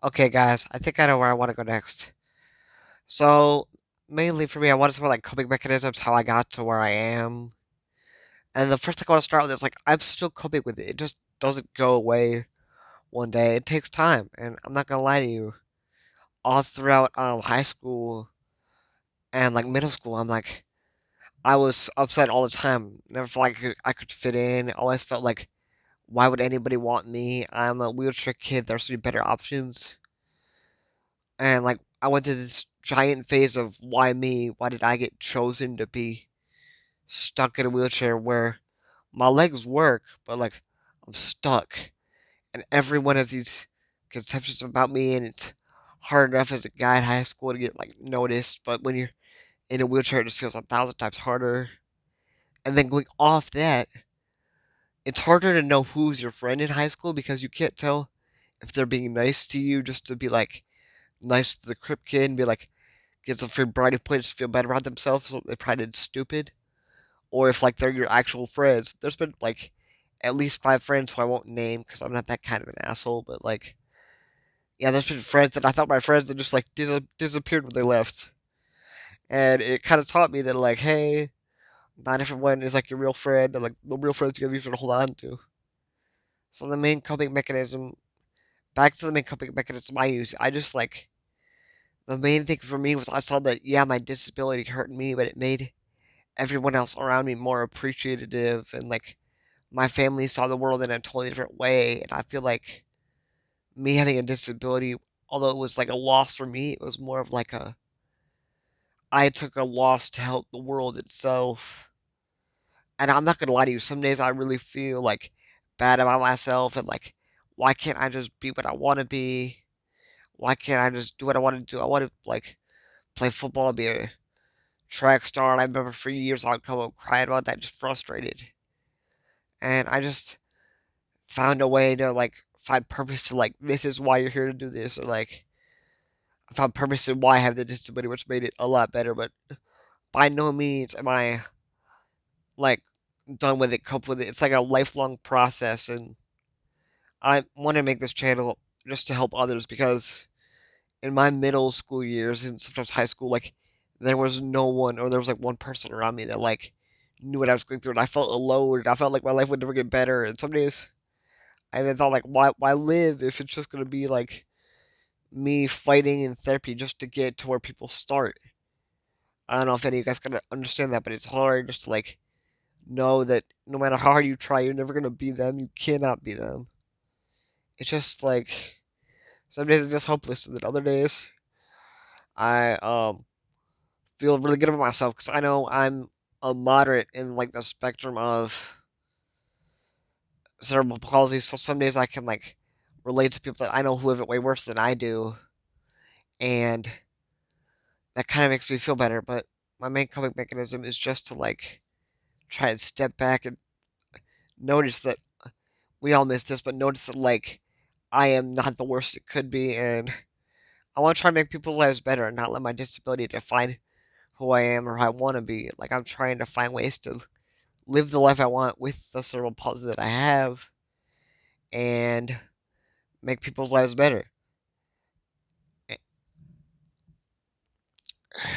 Okay, guys, I think I know where I want to go next. So, mainly for me, I want to talk about like coping mechanisms, how I got to where I am. And the first thing I want to start with is like I'm still coping with it. It just doesn't go away one day. It takes time, and I'm not gonna lie to you. All throughout high school and like middle school, I was upset all the time. Never felt like I could fit in. Always felt like why would anybody want me? I'm a wheelchair kid. There's to be better options. And like I went through this giant phase of why me? Why did I get chosen to be stuck in a wheelchair where my legs work, but like I'm stuck, and everyone has these conceptions about me, and it's hard enough as a guy in high school to get like noticed, but when you're in a wheelchair, it just feels 1,000 times harder. And then going off that, it's harder to know who's your friend in high school because you can't tell if they're being nice to you just to be like nice to the crip kid and be like, get some free brownie points to feel better about themselves so they probably did stupid. Or if like they're your actual friends. There's been like at least 5 friends who I won't name because I'm not that kind of an asshole, but like yeah, there's been friends that I thought my friends that just like disappeared when they left. And it kind of taught me that like, hey, not everyone is like your real friend, and like the real friends you have to hold on to. So the main coping mechanism, back to the main coping mechanism I use, I just like the main thing for me was I saw that yeah, my disability hurt me, but it made everyone else around me more appreciative, and like my family saw the world in a totally different way. And I feel like me having a disability, although it was like a loss for me, it was more of like a I took a loss to help the world itself. And I'm not gonna lie to you, some days I really feel like bad about myself and like why can't I just be what I want to be? Why can't I just do what I want to do? I want to like play football, be a track star. And I remember for years I'd come up crying about that, just frustrated. And I just found a way to like find purpose to like this is why you're here to do this, or like I found purpose in why I have the disability, which made it a lot better. But by no means am I like done with it, cope with it. It's like a lifelong process, and I want to make this channel just to help others because in my middle school years and sometimes high school, like there was no one, or there was like one person around me that like knew what I was going through, and I felt alone. And I felt like my life would never get better. And some days I even thought like, why live if it's just gonna be like me fighting in therapy just to get to where people start. I don't know if any of you guys can understand that, but it's hard just to like know that no matter how hard you try, you're never gonna be them. You cannot be them. It's just like some days I'm just hopeless, and then other days I feel really good about myself because I know I'm a moderate in like the spectrum of cerebral palsy. So some days I can like relate to people that I know who have it way worse than I do, and that kind of makes me feel better. But my main coping mechanism is just to like try and step back and notice that we all miss this, but notice that like I am not the worst it could be, and I want to try and make people's lives better and not let my disability define who I am or who I want to be. Like I'm trying to find ways to live the life I want with the cerebral palsy that I have and make people's lives better.